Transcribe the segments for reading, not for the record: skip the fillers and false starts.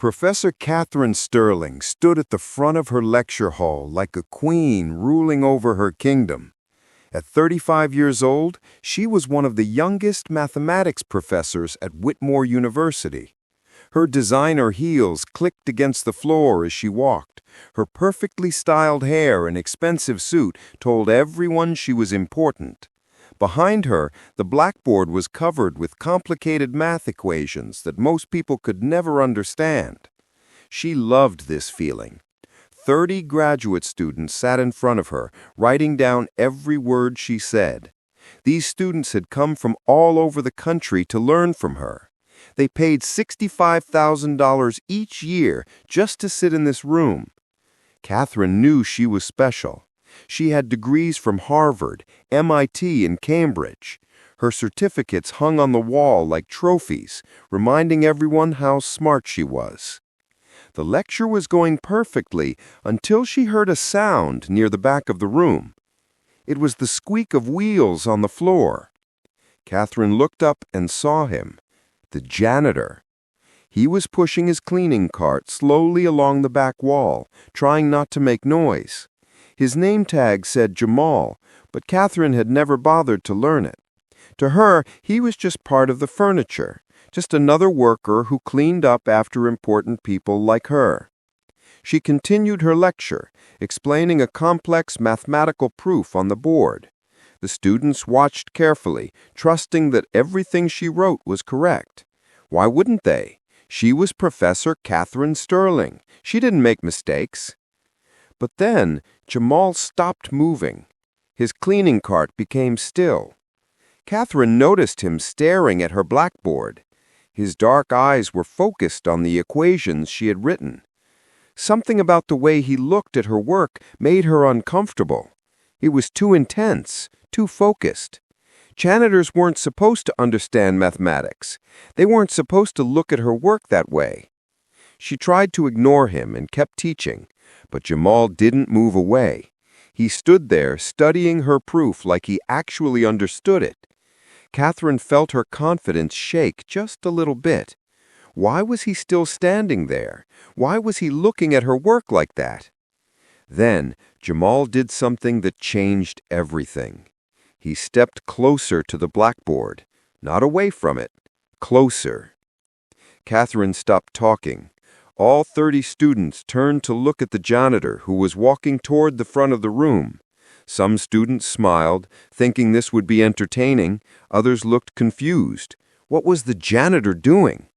Professor Catherine Sterling stood at the front of her lecture hall like a queen ruling over her kingdom. At 35 years old, she was one of the youngest mathematics professors at Whitmore University. Her designer heels clicked against the floor as she walked. Her perfectly styled hair and expensive suit told everyone she was important. Behind her, the blackboard was covered with complicated math equations that most people could never understand. She loved this feeling. 30 graduate students sat in front of her, writing down every word she said. These students had come from all over the country to learn from her. They paid $65,000 each year just to sit in this room. Catherine knew she was special. She had degrees from Harvard, MIT, and Cambridge. Her certificates hung on the wall like trophies, reminding everyone how smart she was. The lecture was going perfectly until she heard a sound near the back of the room. It was the squeak of wheels on the floor. Catherine looked up and saw him, the janitor. He was pushing his cleaning cart slowly along the back wall, trying not to make noise. His name tag said Jamal, but Catherine had never bothered to learn it. To her, he was just part of the furniture, just another worker who cleaned up after important people like her. She continued her lecture, explaining a complex mathematical proof on the board. The students watched carefully, trusting that everything she wrote was correct. Why wouldn't they? She was Professor Catherine Sterling. She didn't make mistakes. But then, Jamal stopped moving. His cleaning cart became still. Catherine noticed him staring at her blackboard. His dark eyes were focused on the equations she had written. Something about the way he looked at her work made her uncomfortable. It was too intense, too focused. Janitors weren't supposed to understand mathematics. They weren't supposed to look at her work that way. She tried to ignore him and kept teaching, but Jamal didn't move away. He stood there studying her proof like he actually understood it. Catherine felt her confidence shake just a little bit. Why was he still standing there? Why was he looking at her work like that? Then, Jamal did something that changed everything. He stepped closer to the blackboard, not away from it, closer. Catherine stopped talking. All 30 students turned to look at the janitor who was walking toward the front of the room. Some students smiled, thinking this would be entertaining. Others looked confused. What was the janitor doing?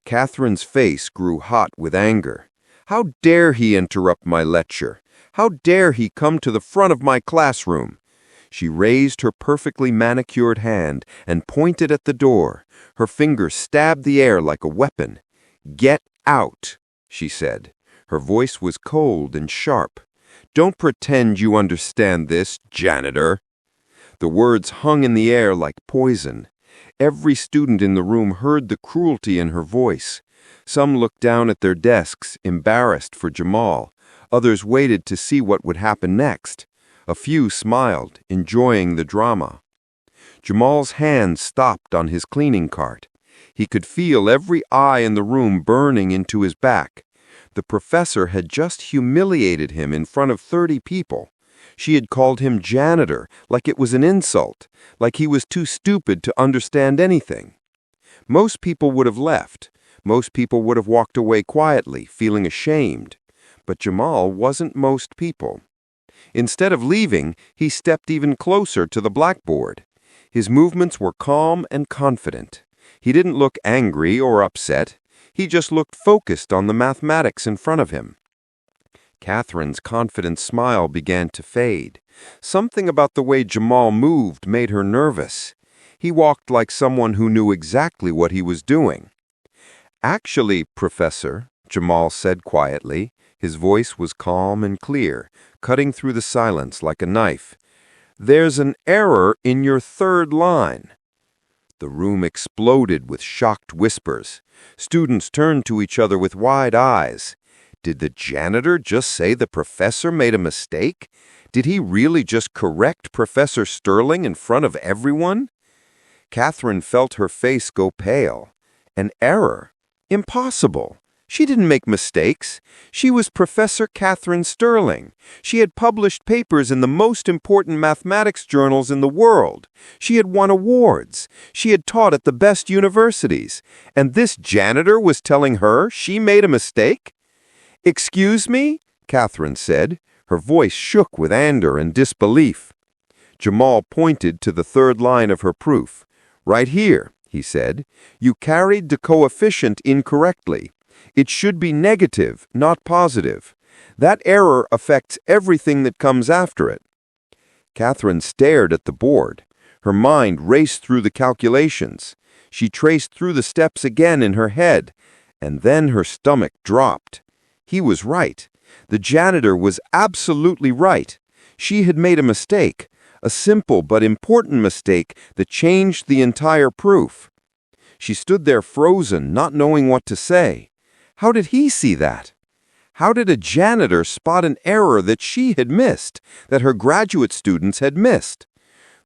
Catherine's face grew hot with anger. How dare he interrupt my lecture? How dare he come to the front of my classroom? She raised her perfectly manicured hand and pointed at the door. Her finger stabbed the air like a weapon. "Get out," she said. Her voice was cold and sharp. "Don't pretend you understand this, janitor." The words hung in the air like poison. Every student in the room heard the cruelty in her voice. Some looked down at their desks, embarrassed for Jamal. Others waited to see what would happen next. A few smiled, enjoying the drama. Jamal's hand stopped on his cleaning cart. He could feel every eye in the room burning into his back. The professor had just humiliated him in front of 30 people. She had called him janitor, like it was an insult, like he was too stupid to understand anything. Most people would have left. Most people would have walked away quietly, feeling ashamed. But Jamal wasn't most people. Instead of leaving, he stepped even closer to the blackboard. His movements were calm and confident. He didn't look angry or upset. He just looked focused on the mathematics in front of him. Catherine's confident smile began to fade. Something about the way Jamal moved made her nervous. He walked like someone who knew exactly what he was doing. "Actually, Professor," Jamal said quietly. His voice was calm and clear, cutting through the silence like a knife. "There's an error in your third line." The room exploded with shocked whispers. Students turned to each other with wide eyes. Did the janitor just say the professor made a mistake? Did he really just correct Professor Sterling in front of everyone? Catherine felt her face go pale. An error? Impossible. She didn't make mistakes. She was Professor Catherine Sterling. She had published papers in the most important mathematics journals in the world. She had won awards. She had taught at the best universities. And this janitor was telling her she made a mistake? "Excuse me?" Catherine said. Her voice shook with anger and disbelief. Jamal pointed to the third line of her proof. "Right here," he said. "You carried the coefficient incorrectly. It should be negative, not positive. That error affects everything that comes after it." Catherine stared at the board. Her mind raced through the calculations. She traced through the steps again in her head, and then her stomach dropped. He was right. The janitor was absolutely right. She had made a mistake, a simple but important mistake that changed the entire proof. She stood there frozen, not knowing what to say. How did he see that? How did a janitor spot an error that she had missed, that her graduate students had missed?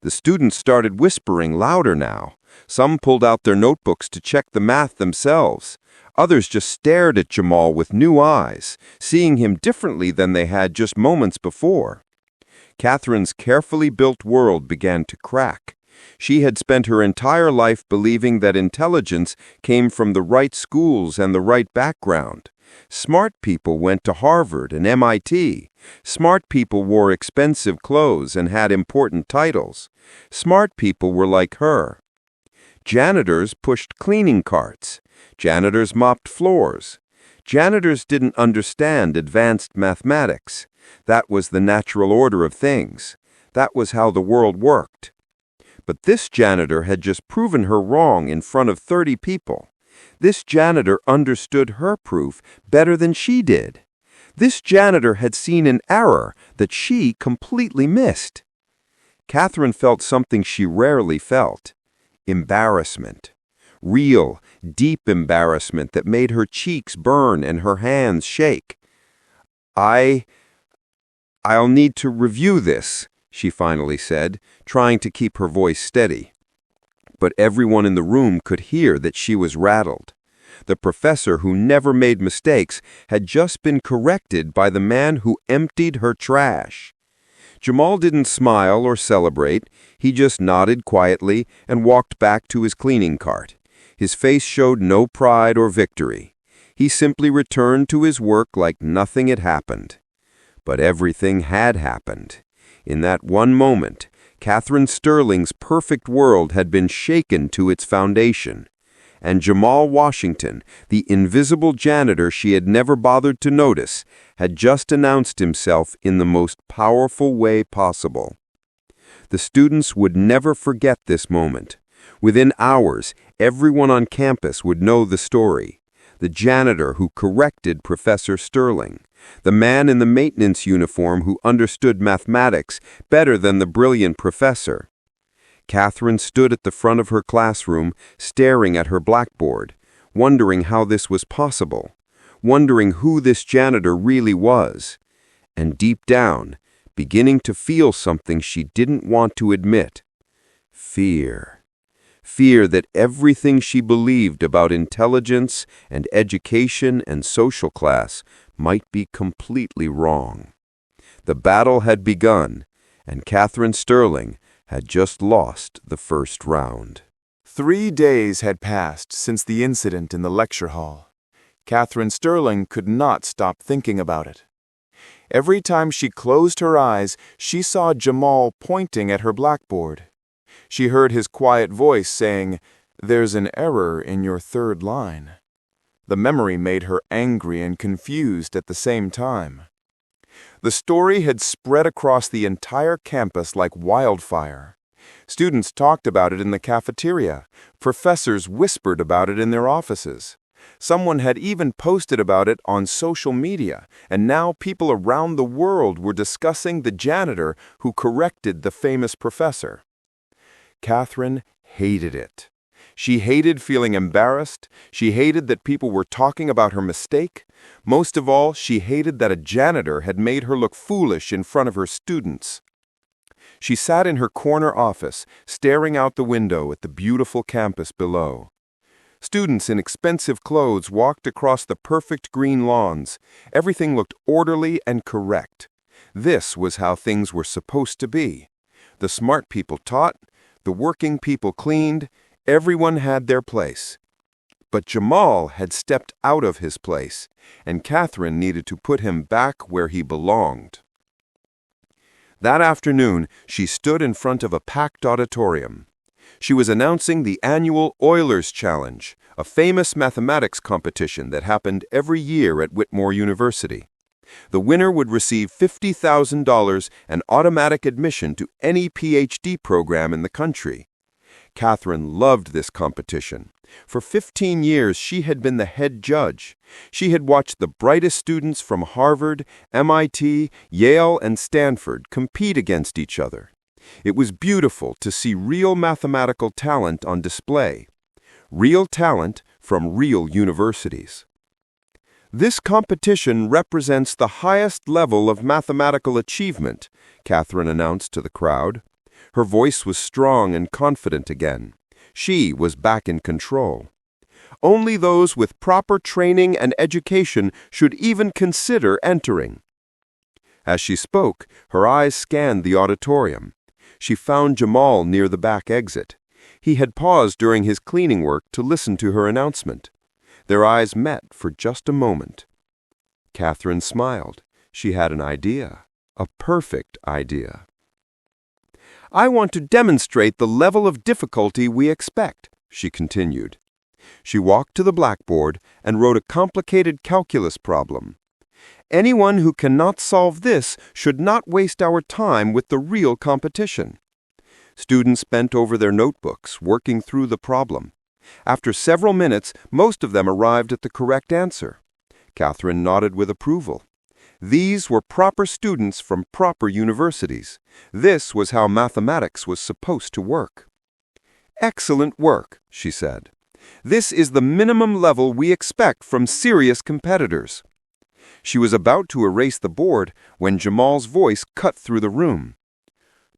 The students started whispering louder now. Some pulled out their notebooks to check the math themselves. Others just stared at Jamal with new eyes, seeing him differently than they had just moments before. Catherine's carefully built world began to crack. She had spent her entire life believing that intelligence came from the right schools and the right background. Smart people went to Harvard and MIT. Smart people wore expensive clothes and had important titles. Smart people were like her. Janitors pushed cleaning carts. Janitors mopped floors. Janitors didn't understand advanced mathematics. That was the natural order of things. That was how the world worked. But this janitor had just proven her wrong in front of 30 people. This janitor understood her proof better than she did. This janitor had seen an error that she completely missed. Catherine felt something she rarely felt: embarrassment. Real, deep embarrassment that made her cheeks burn and her hands shake. I'll need to review this," she finally said, trying to keep her voice steady. But everyone in the room could hear that she was rattled. The professor who never made mistakes had just been corrected by the man who emptied her trash. Jamal didn't smile or celebrate. He just nodded quietly and walked back to his cleaning cart. His face showed no pride or victory. He simply returned to his work like nothing had happened. But everything had happened. In that one moment, Catherine Sterling's perfect world had been shaken to its foundation. And Jamal Washington, the invisible janitor she had never bothered to notice, had just announced himself in the most powerful way possible. The students would never forget this moment. Within hours, everyone on campus would know the story. The janitor who corrected Professor Sterling. The man in the maintenance uniform who understood mathematics better than the brilliant professor. Catherine stood at the front of her classroom, staring at her blackboard, wondering how this was possible, wondering who this janitor really was, and deep down, beginning to feel something she didn't want to admit: fear. Fear that everything she believed about intelligence and education and social class might be completely wrong. The battle had begun, and Catherine Sterling had just lost the first round. 3 days had passed since the incident in the lecture hall. Catherine Sterling could not stop thinking about it. Every time she closed her eyes, she saw Jamal pointing at her blackboard. She heard his quiet voice saying, "There's an error in your third line." The memory made her angry and confused at the same time. The story had spread across the entire campus like wildfire. Students talked about it in the cafeteria. Professors whispered about it in their offices. Someone had even posted about it on social media, and now people around the world were discussing the janitor who corrected the famous professor. Catherine hated it. She hated feeling embarrassed. She hated that people were talking about her mistake. Most of all, she hated that a janitor had made her look foolish in front of her students. She sat in her corner office, staring out the window at the beautiful campus below. Students in expensive clothes walked across the perfect green lawns. Everything looked orderly and correct. This was how things were supposed to be. The smart people taught, the working people cleaned, everyone had their place. But Jamal had stepped out of his place, and Catherine needed to put him back where he belonged. That afternoon, she stood in front of a packed auditorium. She was announcing the annual Euler's Challenge, a famous mathematics competition that happened every year at Whitmore University. The winner would receive $50,000 and automatic admission to any PhD program in the country. Catherine loved this competition. For 15 years, she had been the head judge. She had watched the brightest students from Harvard, MIT, Yale, and Stanford compete against each other. It was beautiful to see real mathematical talent on display. Real talent from real universities. This competition represents the highest level of mathematical achievement, Catherine announced to the crowd. Her voice was strong and confident again. She was back in control. Only those with proper training and education should even consider entering. As she spoke, her eyes scanned the auditorium. She found Jamal near the back exit. He had paused during his cleaning work to listen to her announcement. Their eyes met for just a moment. Catherine smiled. She had an idea, a perfect idea. "I want to demonstrate the level of difficulty we expect," she continued. She walked to the blackboard and wrote a complicated calculus problem. "Anyone who cannot solve this should not waste our time with the real competition." Students bent over their notebooks, working through the problem. After several minutes, most of them arrived at the correct answer. Catherine nodded with approval. These were proper students from proper universities. This was how mathematics was supposed to work. "Excellent work," she said. "This is the minimum level we expect from serious competitors." She was about to erase the board when Jamal's voice cut through the room.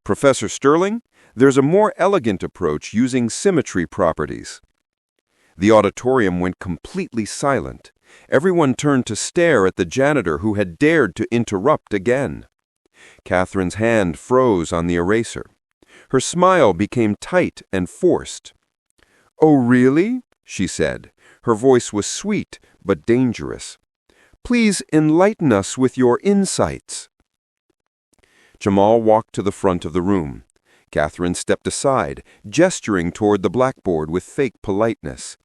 "Professor Sterling, there's a more elegant approach using symmetry properties." The auditorium went completely silent. Everyone turned to stare at the janitor who had dared to interrupt again. Catherine's hand froze on the eraser. Her smile became tight and forced. "Oh, really?" she said. Her voice was sweet but dangerous. "Please enlighten us with your insights." Jamal walked to the front of the room. Catherine stepped aside, gesturing toward the blackboard with fake politeness.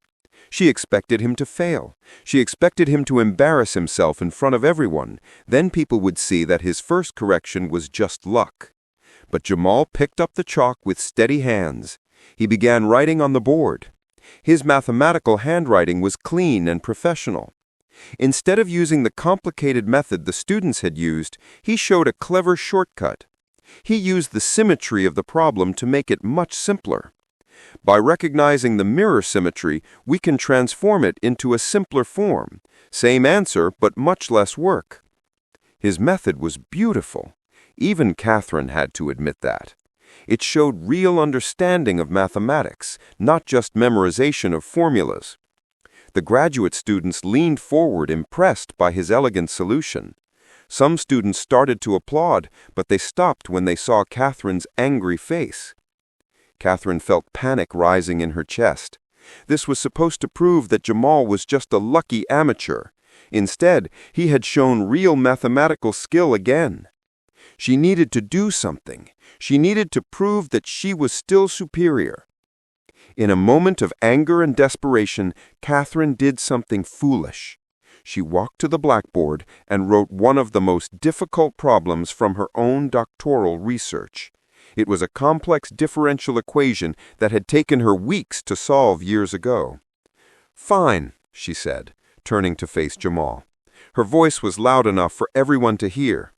She expected him to fail. She expected him to embarrass himself in front of everyone. Then people would see that his first correction was just luck. But Jamal picked up the chalk with steady hands. He began writing on the board. His mathematical handwriting was clean and professional. Instead of using the complicated method the students had used, he showed a clever shortcut. He used the symmetry of the problem to make it much simpler. By recognizing the mirror symmetry, we can transform it into a simpler form. Same answer, but much less work. His method was beautiful. Even Catherine had to admit that. It showed real understanding of mathematics, not just memorization of formulas. The graduate students leaned forward, impressed by his elegant solution. Some students started to applaud, but they stopped when they saw Catherine's angry face. Catherine felt panic rising in her chest. This was supposed to prove that Jamal was just a lucky amateur. Instead, he had shown real mathematical skill again. She needed to do something. She needed to prove that she was still superior. In a moment of anger and desperation, Catherine did something foolish. She walked to the blackboard and wrote one of the most difficult problems from her own doctoral research. It was a complex differential equation that had taken her weeks to solve years ago. "Fine," she said, turning to face Jamal. Her voice was loud enough for everyone to hear.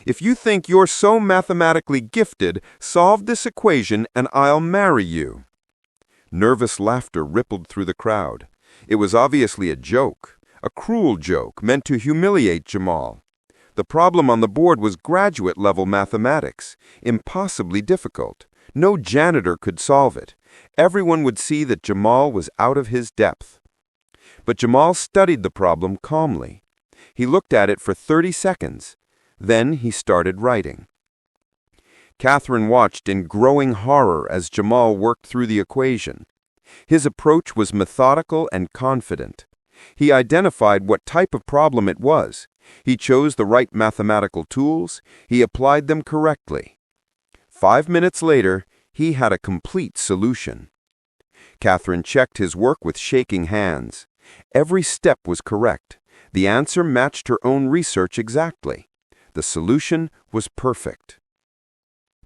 "If you think you're so mathematically gifted, solve this equation and I'll marry you." Nervous laughter rippled through the crowd. It was obviously a joke, a cruel joke meant to humiliate Jamal. The problem on the board was graduate-level mathematics, impossibly difficult. No janitor could solve it. Everyone would see that Jamal was out of his depth. But Jamal studied the problem calmly. He looked at it for 30 seconds. Then he started writing. Catherine watched in growing horror as Jamal worked through the equation. His approach was methodical and confident. He identified what type of problem it was. He chose the right mathematical tools. He applied them correctly. 5 minutes later, he had a complete solution. Catherine checked his work with shaking hands. Every step was correct. The answer matched her own research exactly. The solution was perfect.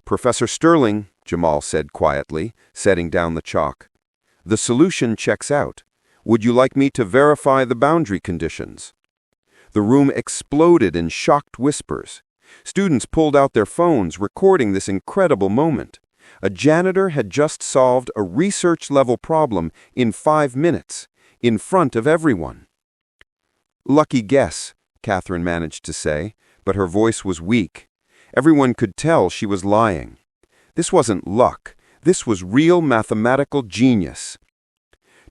"Professor Sterling," Jamal said quietly, setting down the chalk, "the solution checks out. Would you like me to verify the boundary conditions?" The room exploded in shocked whispers. Students pulled out their phones, recording this incredible moment. A janitor had just solved a research-level problem in 5 minutes, in front of everyone. "Lucky guess," Catherine managed to say, but her voice was weak. Everyone could tell she was lying. This wasn't luck. This was real mathematical genius.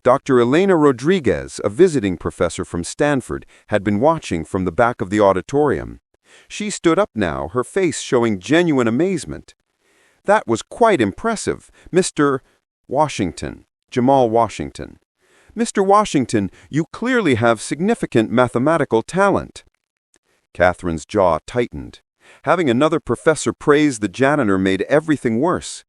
Dr. Elena Rodriguez, a visiting professor from Stanford, had been watching from the back of the auditorium. She stood up now, her face showing genuine amazement. "That was quite impressive, Mr. Washington, Jamal Washington. Mr. Washington, you clearly have significant mathematical talent." Catherine's jaw tightened. Having another professor praise the janitor made everything worse.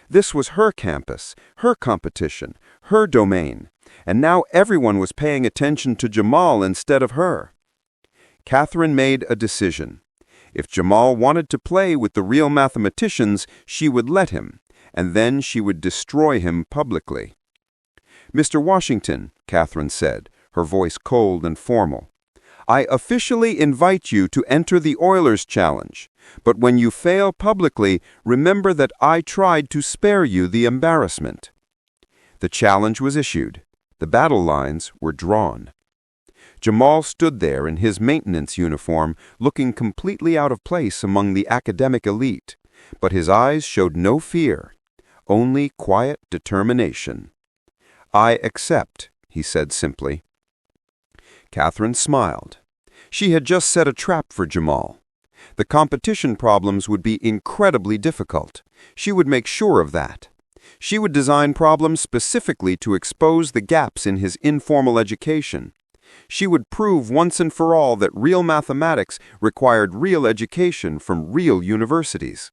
This was her campus, her competition, her domain, and now everyone was paying attention to Jamal instead of her. Catherine made a decision. If Jamal wanted to play with the real mathematicians, she would let him, and then she would destroy him publicly. "Mr. Washington," Catherine said, her voice cold and formal, "I officially invite you to enter the Oilers Challenge, but when you fail publicly, remember that I tried to spare you the embarrassment." The challenge was issued. The battle lines were drawn. Jamal stood there in his maintenance uniform, looking completely out of place among the academic elite, but his eyes showed no fear, only quiet determination. "I accept," he said simply. Catherine smiled. She had just set a trap for Jamal. The competition problems would be incredibly difficult. She would make sure of that. She would design problems specifically to expose the gaps in his informal education. She would prove once and for all that real mathematics required real education from real universities.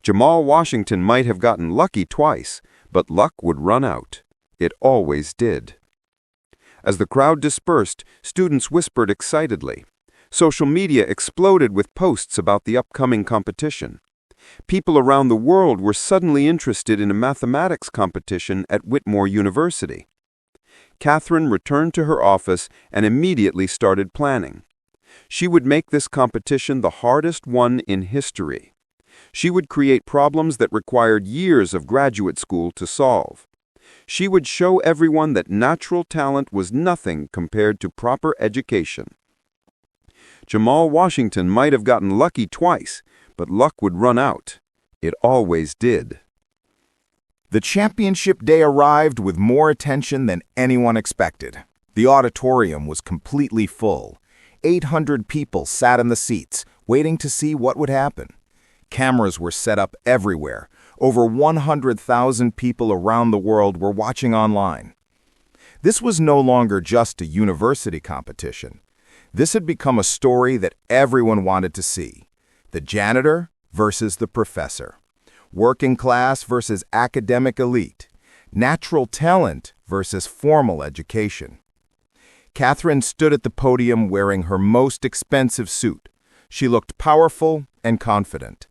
Jamal Washington might have gotten lucky twice, but luck would run out. It always did. As the crowd dispersed, students whispered excitedly. Social media exploded with posts about the upcoming competition. People around the world were suddenly interested in a mathematics competition at Whitmore University. Catherine returned to her office and immediately started planning. She would make this competition the hardest one in history. She would create problems that required years of graduate school to solve. She would show everyone that natural talent was nothing compared to proper education. Jamal Washington might have gotten lucky twice, but luck would run out. It always did. The championship day arrived with more attention than anyone expected. The auditorium was completely full. 800 people sat in the seats, waiting to see what would happen. Cameras were set up everywhere. Over 100,000 people around the world were watching online. This was no longer just a university competition. This had become a story that everyone wanted to see. The janitor versus the professor. Working class versus academic elite. Natural talent versus formal education. Catherine stood at the podium wearing her most expensive suit. She looked powerful and confident.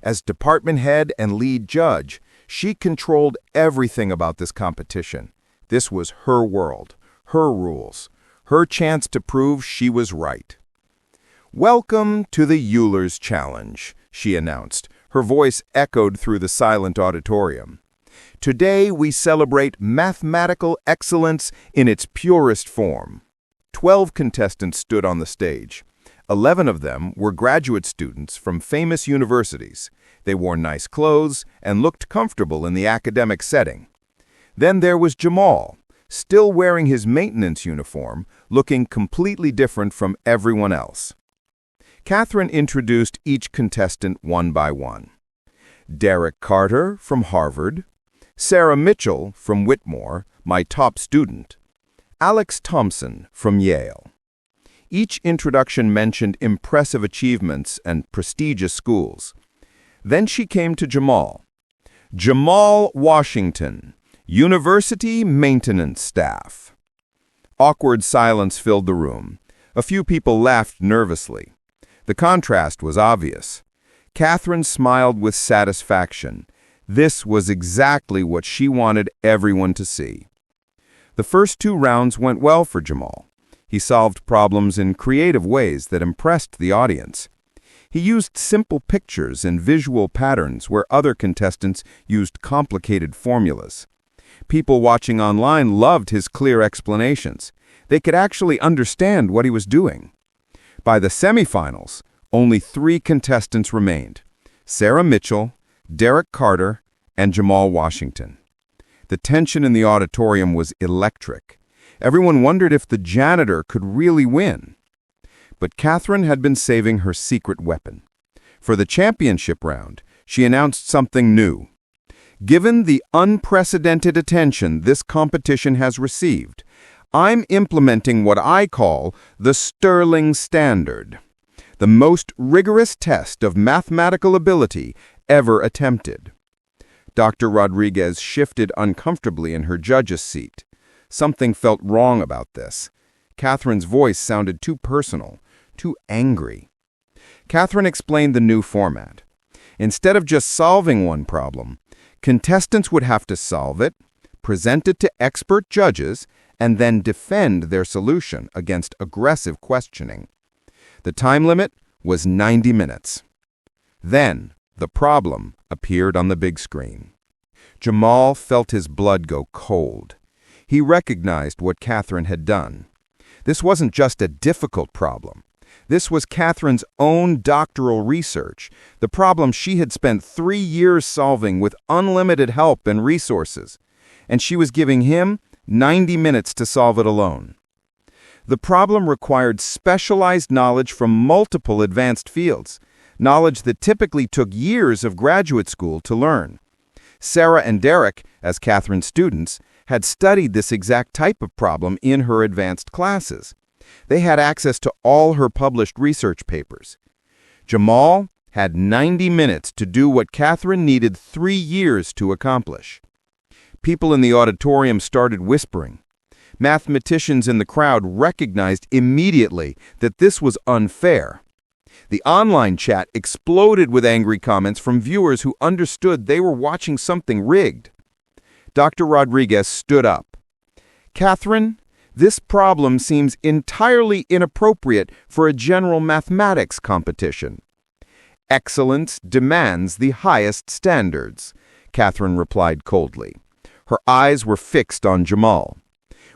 As department head and lead judge, she controlled everything about this competition. This was her world, her rules, her chance to prove she was right. "Welcome to the Eulers Challenge," she announced. Her voice echoed through the silent auditorium. "Today we celebrate mathematical excellence in its purest form." 12 contestants stood on the stage. 11 of them were graduate students from famous universities. They wore nice clothes and looked comfortable in the academic setting. Then there was Jamal, still wearing his maintenance uniform, looking completely different from everyone else. Catherine introduced each contestant one by one. Derek Carter from Harvard, Sarah Mitchell from Whitmore, my top student, Alex Thompson from Yale. Each introduction mentioned impressive achievements and prestigious schools. Then she came to Jamal. Jamal Washington, University Maintenance Staff. Awkward silence filled the room. A few people laughed nervously. The contrast was obvious. Catherine smiled with satisfaction. This was exactly what she wanted everyone to see. The first 2 rounds went well for Jamal. He solved problems in creative ways that impressed the audience. He used simple pictures and visual patterns where other contestants used complicated formulas. People watching online loved his clear explanations. They could actually understand what he was doing. By the semifinals, only 3 contestants remained: Sarah Mitchell, Derek Carter, and Jamal Washington. The tension in the auditorium was electric. Everyone wondered if the janitor could really win. But Catherine had been saving her secret weapon. For the championship round, she announced something new. Given the unprecedented attention this competition has received, I'm implementing what I call the Sterling Standard, the most rigorous test of mathematical ability ever attempted. Dr. Rodriguez shifted uncomfortably in her judge's seat. Something felt wrong about this. Catherine's voice sounded too personal, too angry. Catherine explained the new format. Instead of just solving one problem, contestants would have to solve it, present it to expert judges, and then defend their solution against aggressive questioning. The time limit was 90 minutes. Then, the problem appeared on the big screen. Jamal felt his blood go cold. He recognized what Catherine had done. This wasn't just a difficult problem. This was Catherine's own doctoral research, the problem she had spent 3 years solving with unlimited help and resources. And she was giving him 90 minutes to solve it alone. The problem required specialized knowledge from multiple advanced fields, knowledge that typically took years of graduate school to learn. Sarah and Derek, as Catherine's students, had studied this exact type of problem in her advanced classes. They had access to all her published research papers. Jamal had 90 minutes to do what Catherine needed 3 years to accomplish. People in the auditorium started whispering. Mathematicians in the crowd recognized immediately that this was unfair. The online chat exploded with angry comments from viewers who understood they were watching something rigged. Dr. Rodriguez stood up. Catherine, this problem seems entirely inappropriate for a general mathematics competition. Excellence demands the highest standards, Catherine replied coldly. Her eyes were fixed on Jamal.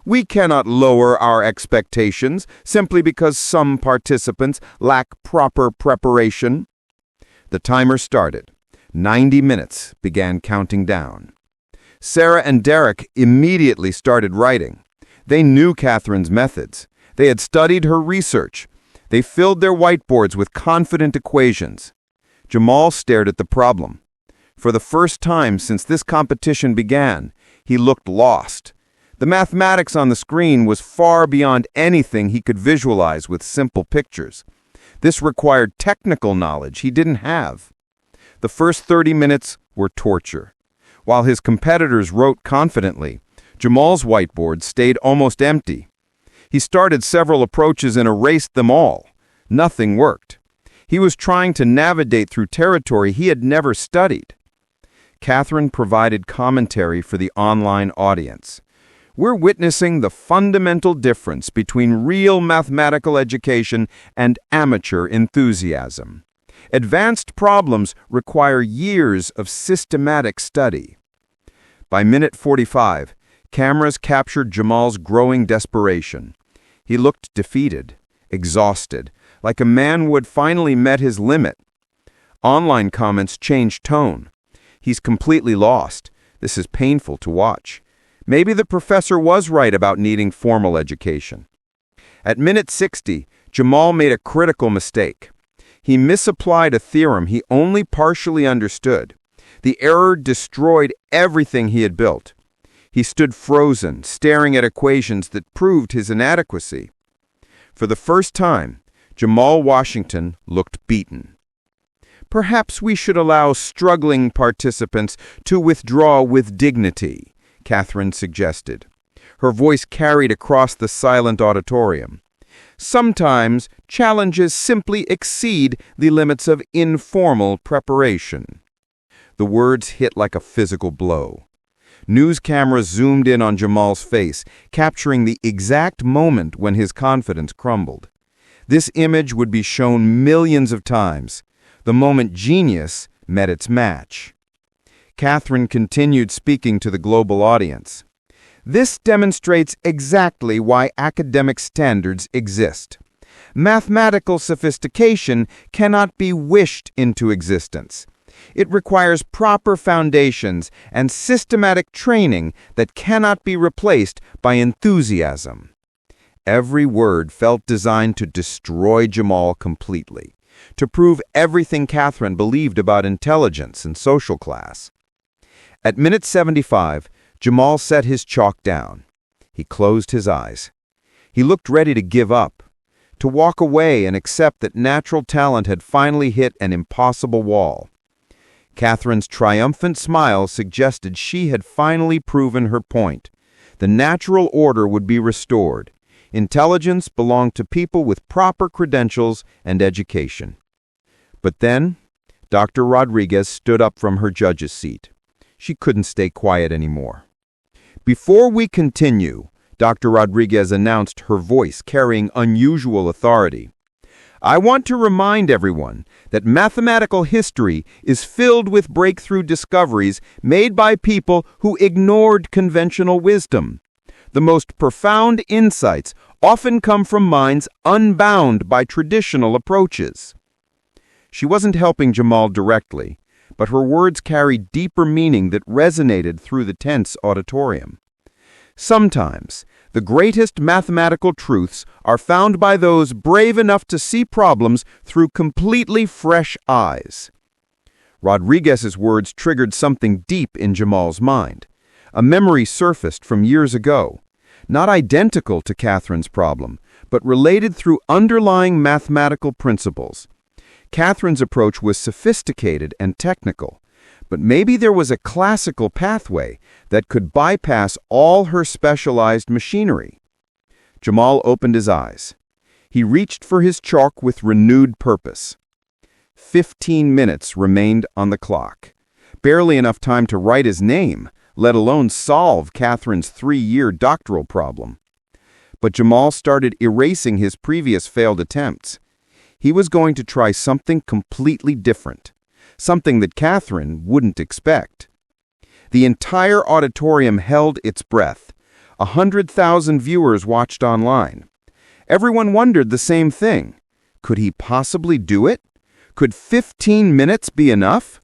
We cannot lower our expectations simply because some participants lack proper preparation. The timer started. 90 minutes began counting down. Sarah and Derek immediately started writing. They knew Catherine's methods. They had studied her research. They filled their whiteboards with confident equations. Jamal stared at the problem. For the first time since this competition began, he looked lost. The mathematics on the screen was far beyond anything he could visualize with simple pictures. This required technical knowledge he didn't have. The first 30 minutes were torture. While his competitors wrote confidently, Jamal's whiteboard stayed almost empty. He started several approaches and erased them all. Nothing worked. He was trying to navigate through territory he had never studied. Catherine provided commentary for the online audience. We're witnessing the fundamental difference between real mathematical education and amateur enthusiasm. Advanced problems require years of systematic study. By minute 45, cameras captured Jamal's growing desperation. He looked defeated, exhausted, like a man who had finally met his limit. Online comments changed tone. He's completely lost. This is painful to watch. Maybe the professor was right about needing formal education. At minute 60, Jamal made a critical mistake. He misapplied a theorem he only partially understood. The error destroyed everything he had built. He stood frozen, staring at equations that proved his inadequacy. For the first time, Jamal Washington looked beaten. "Perhaps we should allow struggling participants to withdraw with dignity," Catherine suggested. Her voice carried across the silent auditorium. "Sometimes challenges simply exceed the limits of informal preparation." The words hit like a physical blow. News cameras zoomed in on Jamal's face, capturing the exact moment when his confidence crumbled. This image would be shown millions of times, the moment genius met its match. Catherine continued speaking to the global audience. "This demonstrates exactly why academic standards exist. Mathematical sophistication cannot be wished into existence. It requires proper foundations and systematic training that cannot be replaced by enthusiasm." Every word felt designed to destroy Jamal completely, to prove everything Catherine believed about intelligence and social class. At minute 75, Jamal set his chalk down. He closed his eyes. He looked ready to give up, to walk away and accept that natural talent had finally hit an impossible wall. Catherine's triumphant smile suggested she had finally proven her point. The natural order would be restored. Intelligence belonged to people with proper credentials and education. But then, Dr. Rodriguez stood up from her judge's seat. She couldn't stay quiet anymore. "Before we continue," Dr. Rodriguez announced, her voice carrying unusual authority, "I want to remind everyone that mathematical history is filled with breakthrough discoveries made by people who ignored conventional wisdom. The most profound insights often come from minds unbound by traditional approaches." She wasn't helping Jamal directly, but her words carried deeper meaning that resonated through the tense auditorium. Sometimes, the greatest mathematical truths are found by those brave enough to see problems through completely fresh eyes. Rodriguez's words triggered something deep in Jamal's mind. A memory surfaced from years ago, not identical to Catherine's problem, but related through underlying mathematical principles. Catherine's approach was sophisticated and technical, but maybe there was a classical pathway that could bypass all her specialized machinery. Jamal opened his eyes. He reached for his chalk with renewed purpose. 15 minutes remained on the clock. Barely enough time to write his name, let alone solve Catherine's 3-year doctoral problem. But Jamal started erasing his previous failed attempts. He was going to try something completely different, something that Catherine wouldn't expect. The entire auditorium held its breath. 100,000 viewers watched online. Everyone wondered the same thing. Could he possibly do it? Could 15 minutes be enough?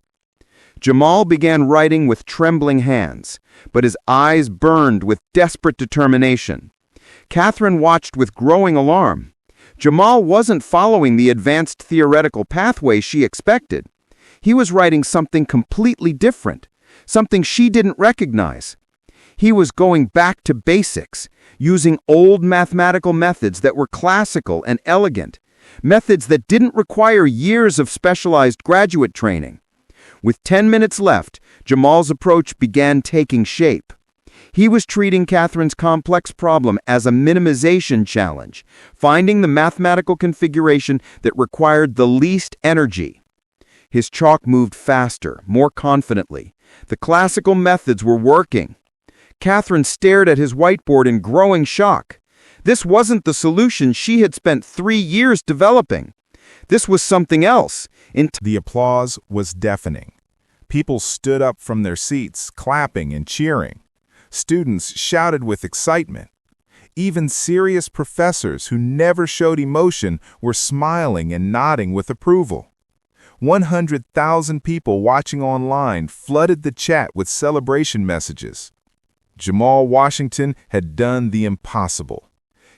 Jamal began writing with trembling hands, but his eyes burned with desperate determination. Catherine watched with growing alarm. Jamal wasn't following the advanced theoretical pathway she expected. He was writing something completely different, something she didn't recognize. He was going back to basics, using old mathematical methods that were classical and elegant, methods that didn't require years of specialized graduate training. With 10 minutes left, Jamal's approach began taking shape. He was treating Catherine's complex problem as a minimization challenge, finding the mathematical configuration that required the least energy. His chalk moved faster, more confidently. The classical methods were working. Catherine stared at his whiteboard in growing shock. This wasn't the solution she had spent 3 years developing. This was something else. The applause was deafening. People stood up from their seats, clapping and cheering. Students shouted with excitement. Even serious professors who never showed emotion were smiling and nodding with approval. 100,000 people watching online flooded the chat with celebration messages. Jamal Washington had done the impossible.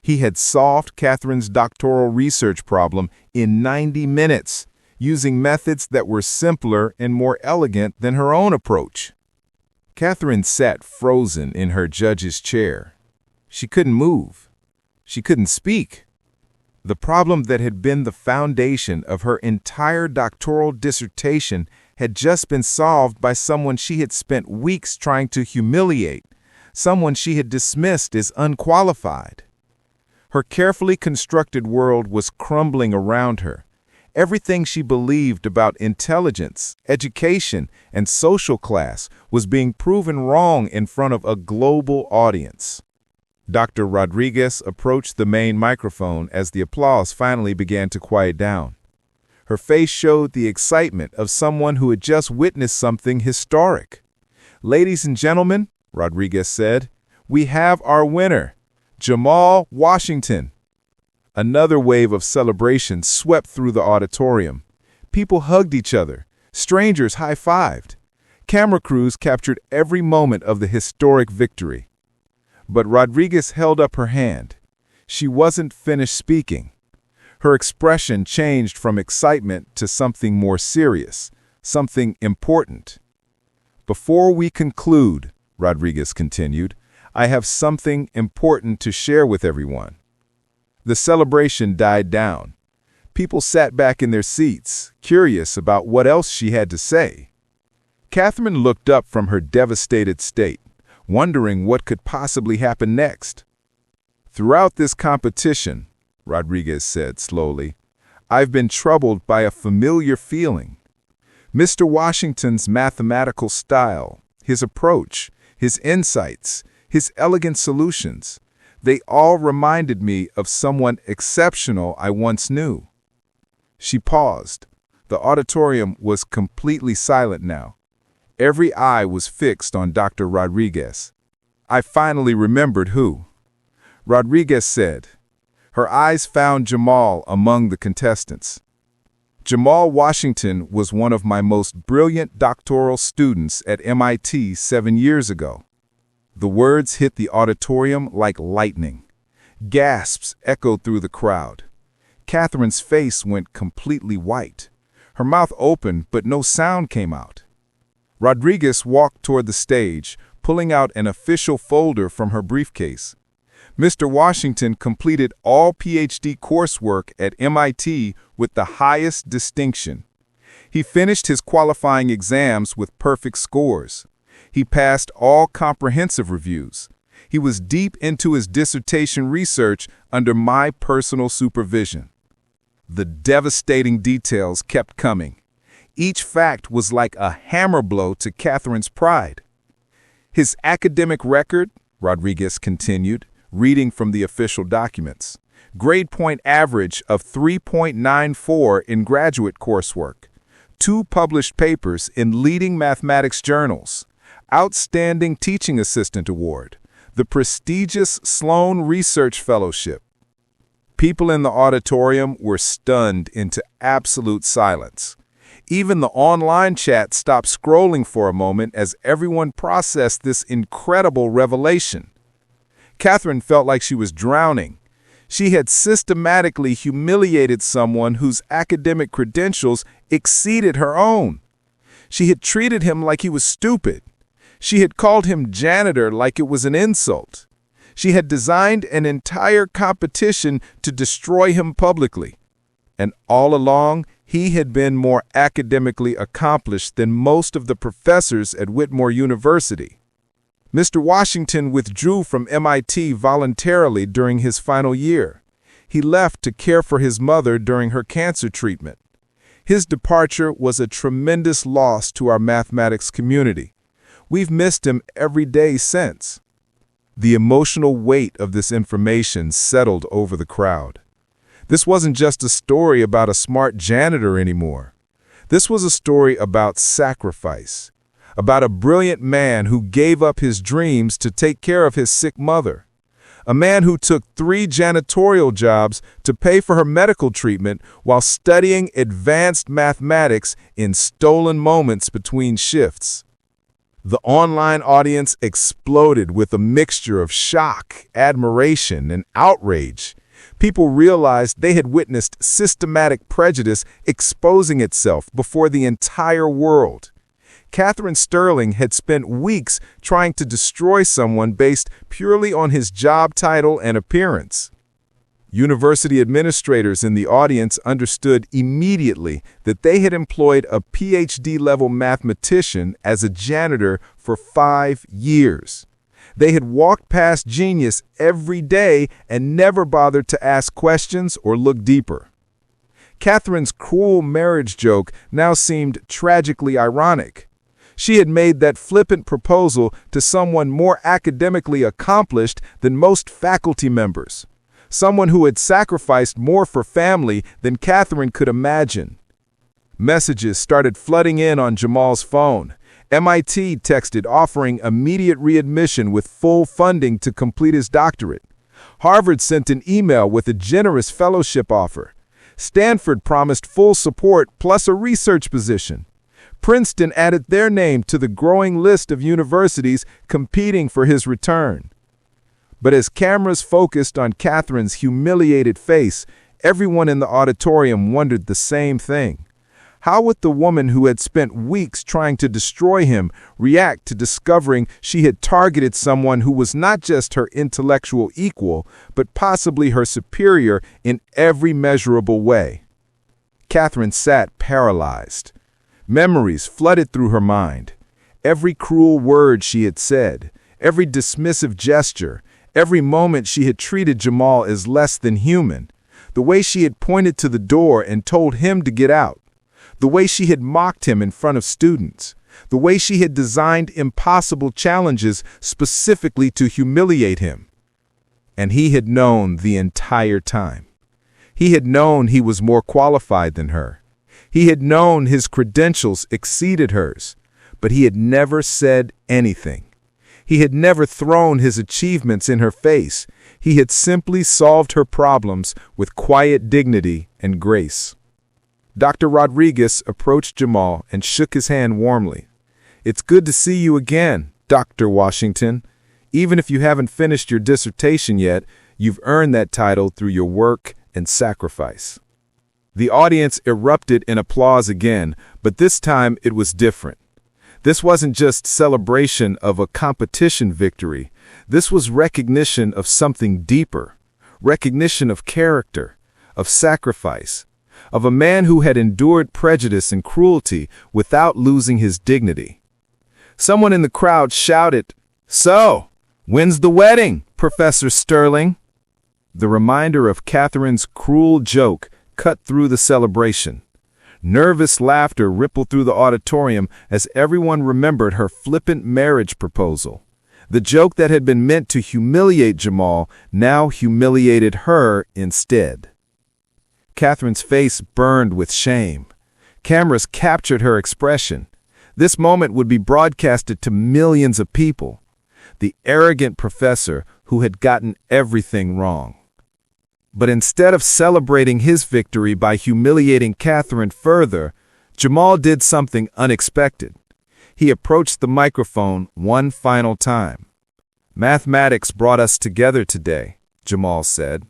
He had solved Catherine's doctoral research problem in 90 minutes, using methods that were simpler and more elegant than her own approach. Catherine sat frozen in her judge's chair. She couldn't move. She couldn't speak. The problem that had been the foundation of her entire doctoral dissertation had just been solved by someone she had spent weeks trying to humiliate, someone she had dismissed as unqualified. Her carefully constructed world was crumbling around her. Everything she believed about intelligence, education, and social class was being proven wrong in front of a global audience. Dr. Rodriguez approached the main microphone as the applause finally began to quiet down. Her face showed the excitement of someone who had just witnessed something historic. "Ladies and gentlemen," Rodriguez said, "we have our winner, Jamal Washington." Another wave of celebration swept through the auditorium. People hugged each other. Strangers high-fived. Camera crews captured every moment of the historic victory. But Rodriguez held up her hand. She wasn't finished speaking. Her expression changed from excitement to something more serious, something important. "Before we conclude," Rodriguez continued, "I have something important to share with everyone." The celebration died down. People sat back in their seats, curious about what else she had to say. Catherine looked up from her devastated state, wondering what could possibly happen next. "Throughout this competition," Rodriguez said slowly, "I've been troubled by a familiar feeling. Mr. Washington's mathematical style, his approach, his insights, his elegant solutions, they all reminded me of someone exceptional I once knew." She paused. The auditorium was completely silent now. Every eye was fixed on Dr. Rodriguez. "I finally remembered who," Rodriguez said. Her eyes found Jamal among the contestants. "Jamal Washington was one of my most brilliant doctoral students at MIT 7 years ago." The words hit the auditorium like lightning. Gasps echoed through the crowd. Catherine's face went completely white. Her mouth opened, but no sound came out. Rodriguez walked toward the stage, pulling out an official folder from her briefcase. "Mr. Washington completed all PhD coursework at MIT with the highest distinction. He finished his qualifying exams with perfect scores. He passed all comprehensive reviews. He was deep into his dissertation research under my personal supervision." The devastating details kept coming. Each fact was like a hammer blow to Catherine's pride. "His academic record," Rodriguez continued, reading from the official documents, "grade point average of 3.94 in graduate coursework, 2 published papers in leading mathematics journals, Outstanding Teaching Assistant Award, the prestigious Sloan Research Fellowship." People in the auditorium were stunned into absolute silence. Even the online chat stopped scrolling for a moment as everyone processed this incredible revelation. Catherine felt like she was drowning. She had systematically humiliated someone whose academic credentials exceeded her own. She had treated him like he was stupid. She had called him janitor like it was an insult. She had designed an entire competition to destroy him publicly. And all along, he had been more academically accomplished than most of the professors at Whitmore University. Mr. Washington withdrew from MIT voluntarily during his final year. He left to care for his mother during her cancer treatment. His departure was a tremendous loss to our mathematics community. We've missed him every day since. The emotional weight of this information settled over the crowd. This wasn't just a story about a smart janitor anymore. This was a story about sacrifice, about a brilliant man who gave up his dreams to take care of his sick mother, a man who took 3 janitorial jobs to pay for her medical treatment while studying advanced mathematics in stolen moments between shifts. The online audience exploded with a mixture of shock, admiration, and outrage. People realized they had witnessed systematic prejudice exposing itself before the entire world. Catherine Sterling had spent weeks trying to destroy someone based purely on his job title and appearance. University administrators in the audience understood immediately that they had employed a PhD-level mathematician as a janitor for 5 years. They had walked past genius every day and never bothered to ask questions or look deeper. Catherine's cruel marriage joke now seemed tragically ironic. She had made that flippant proposal to someone more academically accomplished than most faculty members, someone who had sacrificed more for family than Catherine could imagine. Messages started flooding in on Jamal's phone. MIT texted offering immediate readmission with full funding to complete his doctorate. Harvard sent an email with a generous fellowship offer. Stanford promised full support plus a research position. Princeton added their name to the growing list of universities competing for his return. But as cameras focused on Catherine's humiliated face, everyone in the auditorium wondered the same thing. How would the woman who had spent weeks trying to destroy him react to discovering she had targeted someone who was not just her intellectual equal, but possibly her superior in every measurable way? Catherine sat paralyzed. Memories flooded through her mind. Every cruel word she had said, every dismissive gesture, every moment she had treated Jamal as less than human, the way she had pointed to the door and told him to get out, the way she had mocked him in front of students, the way she had designed impossible challenges specifically to humiliate him. And he had known the entire time. He had known he was more qualified than her. He had known his credentials exceeded hers, but he had never said anything. He had never thrown his achievements in her face. He had simply solved her problems with quiet dignity and grace. Dr. Rodriguez approached Jamal and shook his hand warmly. "It's good to see you again, Dr. Washington. Even if you haven't finished your dissertation yet, you've earned that title through your work and sacrifice." The audience erupted in applause again, but this time it was different. This wasn't just celebration of a competition victory. This was recognition of something deeper, recognition of character, of sacrifice, of a man who had endured prejudice and cruelty without losing his dignity. Someone in the crowd shouted, "So, when's the wedding, Professor Sterling?" The reminder of Catherine's cruel joke cut through the celebration. Nervous laughter rippled through the auditorium as everyone remembered her flippant marriage proposal. The joke that had been meant to humiliate Jamal now humiliated her instead. Catherine's face burned with shame. Cameras captured her expression. This moment would be broadcasted to millions of people. The arrogant professor who had gotten everything wrong. But instead of celebrating his victory by humiliating Catherine further, Jamal did something unexpected. He approached the microphone one final time. "Mathematics brought us together today," Jamal said.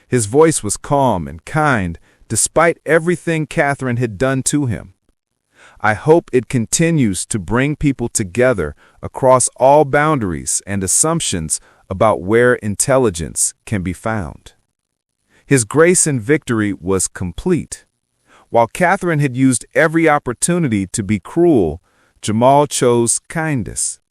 His voice was calm and kind, despite everything Catherine had done to him. "I hope it continues to bring people together across all boundaries and assumptions about where intelligence can be found." His grace and victory was complete. While Catherine had used every opportunity to be cruel, Jamal chose kindness.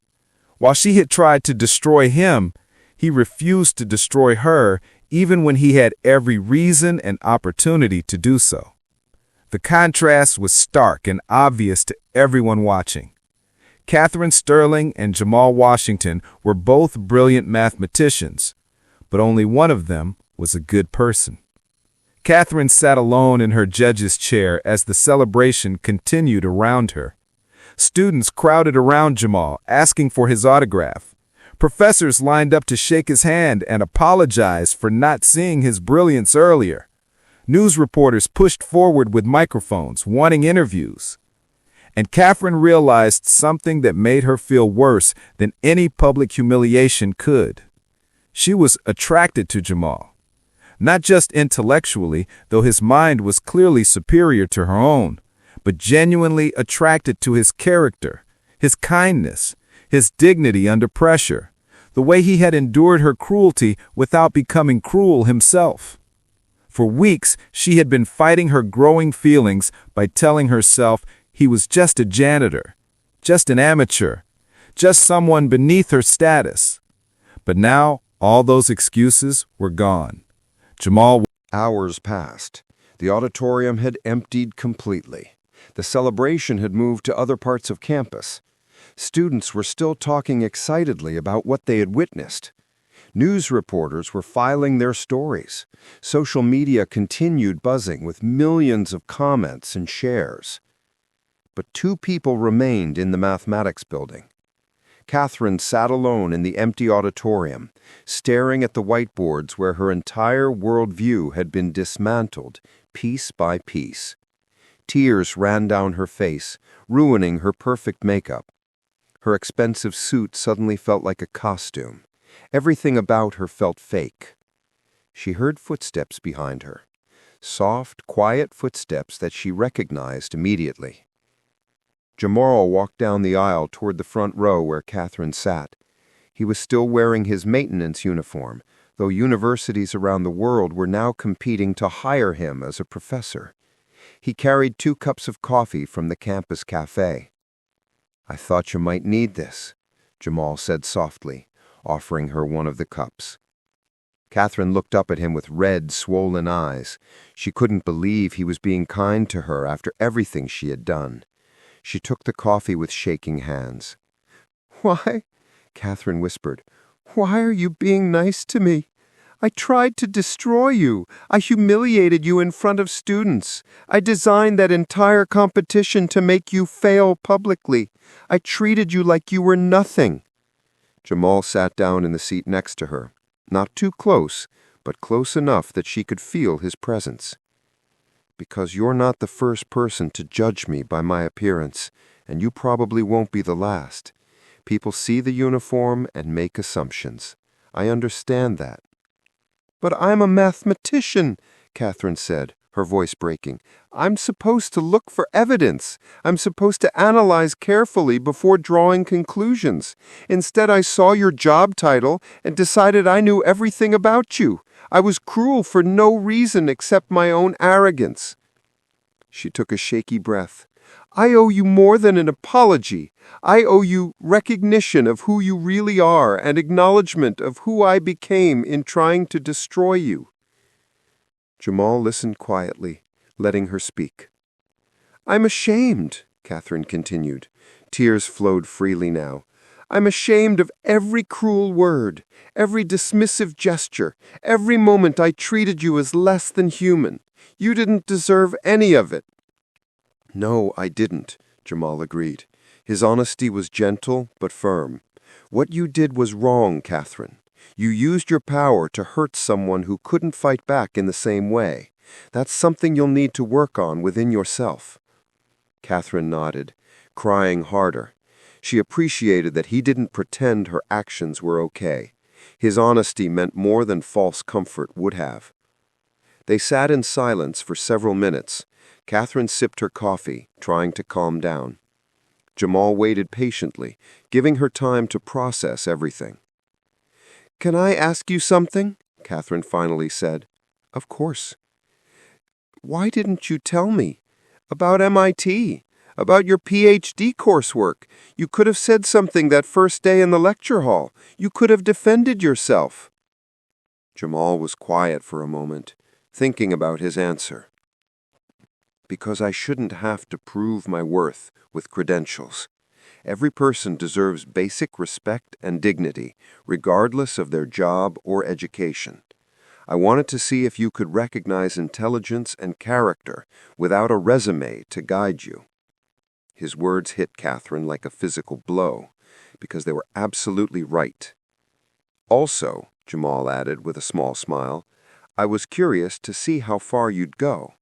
While she had tried to destroy him, he refused to destroy her even when he had every reason and opportunity to do so. The contrast was stark and obvious to everyone watching. Catherine Sterling and Jamal Washington were both brilliant mathematicians, but only one of them was a good person. Catherine sat alone in her judge's chair as the celebration continued around her. Students crowded around Jamal, asking for his autograph. Professors lined up to shake his hand and apologize for not seeing his brilliance earlier. News reporters pushed forward with microphones, wanting interviews. And Catherine realized something that made her feel worse than any public humiliation could. She was attracted to Jamal. Not just intellectually, though his mind was clearly superior to her own, but genuinely attracted to his character, his kindness, his dignity under pressure, the way he had endured her cruelty without becoming cruel himself. For weeks, she had been fighting her growing feelings by telling herself he was just a janitor, just an amateur, just someone beneath her status. But now, all those excuses were gone. Jamal. Hours passed. The auditorium had emptied completely. The celebration had moved to other parts of campus. Students were still talking excitedly about what they had witnessed. News reporters were filing their stories. Social media continued buzzing with millions of comments and shares. But two people remained in the mathematics building. Catherine sat alone in the empty auditorium, staring at the whiteboards where her entire worldview had been dismantled, piece by piece. Tears ran down her face, ruining her perfect makeup. Her expensive suit suddenly felt like a costume. Everything about her felt fake. She heard footsteps behind her, soft, quiet footsteps that she recognized immediately. Jamal walked down the aisle toward the front row where Catherine sat. He was still wearing his maintenance uniform, though universities around the world were now competing to hire him as a professor. He carried 2 cups of coffee from the campus cafe. "I thought you might need this," Jamal said softly, offering her one of the cups. Catherine looked up at him with red, swollen eyes. She couldn't believe he was being kind to her after everything she had done. She took the coffee with shaking hands. "Why?" Catherine whispered. "Why are you being nice to me? I tried to destroy you. I humiliated you in front of students. I designed that entire competition to make you fail publicly. I treated you like you were nothing." Jamal sat down in the seat next to her, not too close, but close enough that she could feel his presence. "Because you're not the first person to judge me by my appearance, and you probably won't be the last. People see the uniform and make assumptions. I understand that." "But I'm a mathematician," Catherine said, her voice breaking. "I'm supposed to look for evidence. I'm supposed to analyze carefully before drawing conclusions. Instead, I saw your job title and decided I knew everything about you. I was cruel for no reason except my own arrogance." She took a shaky breath. "I owe you more than an apology. I owe you recognition of who you really are and acknowledgement of who I became in trying to destroy you." Jamal listened quietly, letting her speak. "I'm ashamed," Catherine continued. Tears flowed freely now. "I'm ashamed of every cruel word, every dismissive gesture, every moment I treated you as less than human. You didn't deserve any of it." "No, I didn't," Jamal agreed. His honesty was gentle but firm. "What you did was wrong, Catherine. You used your power to hurt someone who couldn't fight back in the same way. That's something you'll need to work on within yourself." Catherine nodded, crying harder. She appreciated that he didn't pretend her actions were okay. His honesty meant more than false comfort would have. They sat in silence for several minutes. Catherine sipped her coffee, trying to calm down. Jamal waited patiently, giving her time to process everything. "Can I ask you something?" Catherine finally said. "Of course." "Why didn't you tell me? About MIT? About your PhD coursework? You could have said something that first day in the lecture hall. You could have defended yourself." Jamal was quiet for a moment, thinking about his answer. "Because I shouldn't have to prove my worth with credentials. Every person deserves basic respect and dignity, regardless of their job or education. I wanted to see if you could recognize intelligence and character without a resume to guide you." His words hit Catherine like a physical blow, because they were absolutely right. "Also," Jamal added with a small smile, "I was curious to see how far you'd go.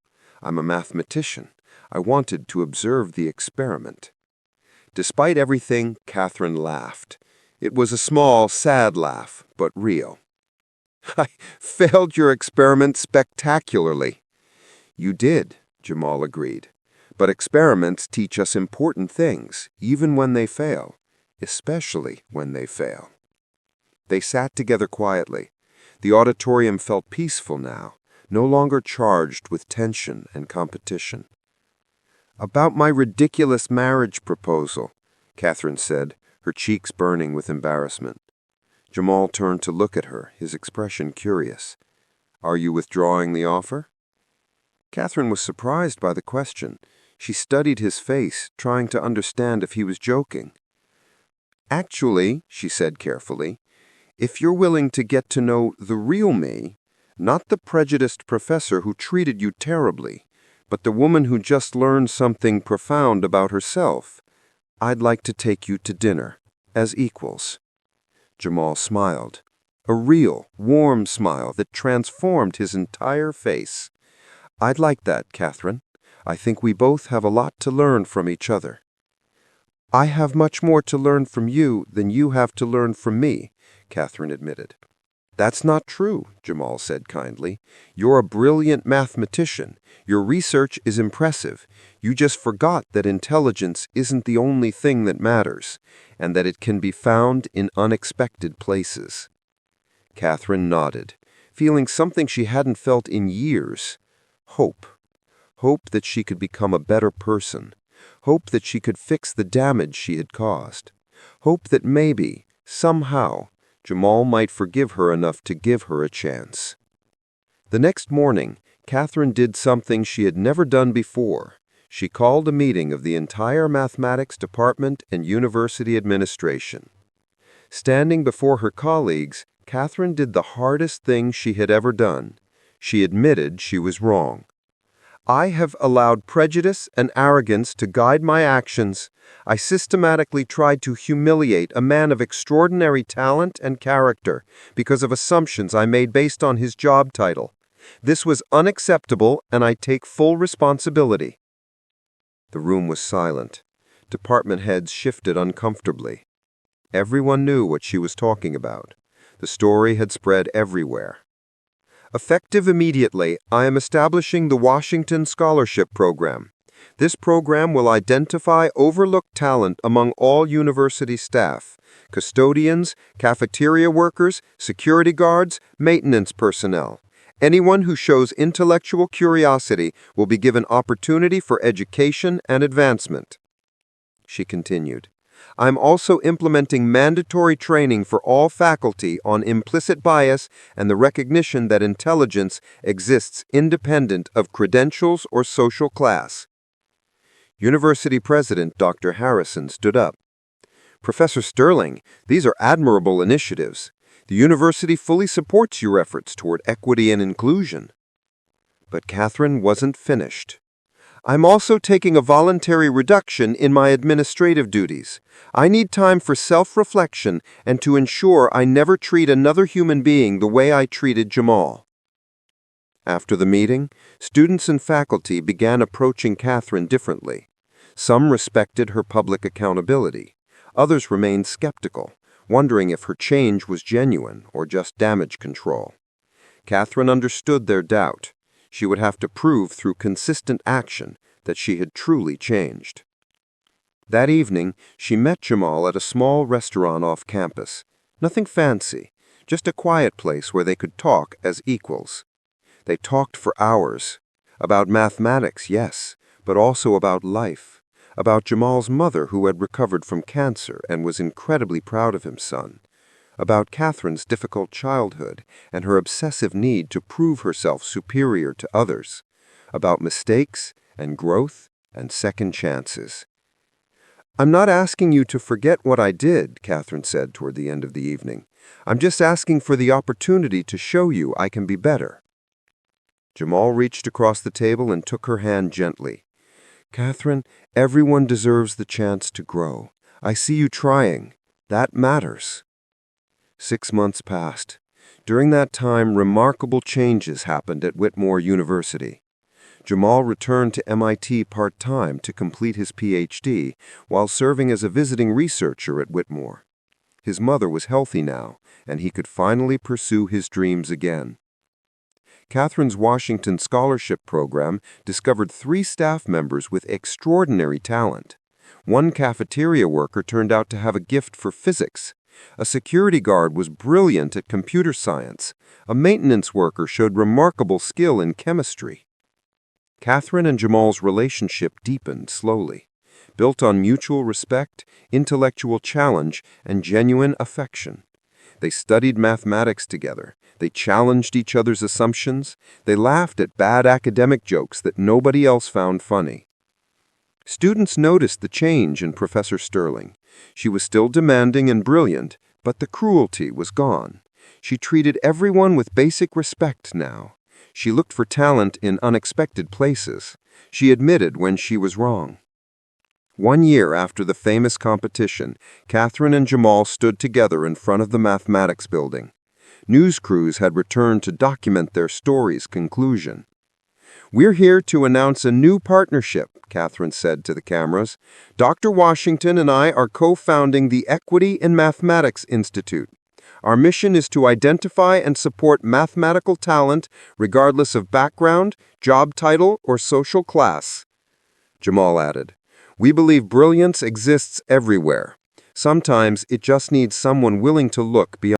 I'm a mathematician. I wanted to observe the experiment." Despite everything, Catherine laughed. It was a small, sad laugh, but real. "I failed your experiment spectacularly." "You did," Jamal agreed. "But experiments teach us important things, even when they fail, especially when they fail." They sat together quietly. The auditorium felt peaceful now, no longer charged with tension and competition. "About my ridiculous marriage proposal," Catherine said, her cheeks burning with embarrassment. Jamal turned to look at her, his expression curious. "Are you withdrawing the offer?" Catherine was surprised by the question. She studied his face, trying to understand if he was joking. "Actually," she said carefully, "if you're willing to get to know the real me, not the prejudiced professor who treated you terribly, but the woman who just learned something profound about herself, I'd like to take you to dinner, as equals." Jamal smiled, a real, warm smile that transformed his entire face. "I'd like that, Catherine. I think we both have a lot to learn from each other." "I have much more to learn from you than you have to learn from me," Catherine admitted. "That's not true," Jamal said kindly. "You're a brilliant mathematician. Your research is impressive. You just forgot that intelligence isn't the only thing that matters, and that it can be found in unexpected places." Catherine nodded, feeling something she hadn't felt in years. Hope. Hope that she could become a better person. Hope that she could fix the damage she had caused. Hope that maybe, somehow, Jamal might forgive her enough to give her a chance. The next morning, Catherine did something she had never done before. She called a meeting of the entire mathematics department and university administration. Standing before her colleagues, Catherine did the hardest thing she had ever done. She admitted she was wrong. "I have allowed prejudice and arrogance to guide my actions. I systematically tried to humiliate a man of extraordinary talent and character because of assumptions I made based on his job title. This was unacceptable, and I take full responsibility." The room was silent. Department heads shifted uncomfortably. Everyone knew what she was talking about. The story had spread everywhere. "Effective immediately, I am establishing the Washington Scholarship Program. This program will identify overlooked talent among all university staff, custodians, cafeteria workers, security guards, maintenance personnel. Anyone who shows intellectual curiosity will be given opportunity for education and advancement." She continued, "I'm also implementing mandatory training for all faculty on implicit bias and the recognition that intelligence exists independent of credentials or social class." University President Dr. Harrison stood up. "Professor Sterling, these are admirable initiatives. The university fully supports your efforts toward equity and inclusion." But Catherine wasn't finished. "I'm also taking a voluntary reduction in my administrative duties. I need time for self-reflection and to ensure I never treat another human being the way I treated Jamal." After the meeting, students and faculty began approaching Catherine differently. Some respected her public accountability. Others remained skeptical, wondering if her change was genuine or just damage control. Catherine understood their doubt. She would have to prove through consistent action that she had truly changed. That evening, she met Jamal at a small restaurant off campus. Nothing fancy, just a quiet place where they could talk as equals. They talked for hours. About mathematics, yes, but also about life. About Jamal's mother who had recovered from cancer and was incredibly proud of his son. About Catherine's difficult childhood and her obsessive need to prove herself superior to others. About mistakes and growth and second chances. "I'm not asking you to forget what I did," Catherine said toward the end of the evening. "I'm just asking for the opportunity to show you I can be better." Jamal reached across the table and took her hand gently. "Catherine, everyone deserves the chance to grow. I see you trying. That matters." 6 months passed. During that time, remarkable changes happened at Whitmore University. Jamal returned to MIT part-time to complete his PhD while serving as a visiting researcher at Whitmore. His mother was healthy now, and he could finally pursue his dreams again. Catherine's Washington Scholarship Program discovered 3 staff members with extraordinary talent. One cafeteria worker turned out to have a gift for physics. A security guard was brilliant at computer science. A maintenance worker showed remarkable skill in chemistry. Catherine and Jamal's relationship deepened slowly, built on mutual respect, intellectual challenge, and genuine affection. They studied mathematics together. They challenged each other's assumptions. They laughed at bad academic jokes that nobody else found funny. Students noticed the change in Professor Sterling. She was still demanding and brilliant, but the cruelty was gone. She treated everyone with basic respect now. She looked for talent in unexpected places. She admitted when she was wrong. 1 year after the famous competition, Catherine and Jamal stood together in front of the mathematics building. News crews had returned to document their story's conclusion. "We're here to announce a new partnership," Catherine said to the cameras. "Dr. Washington and I are co-founding the Equity in Mathematics Institute. Our mission is to identify and support mathematical talent regardless of background, job title, or social class." Jamal added, "We believe brilliance exists everywhere. Sometimes it just needs someone willing to look beyond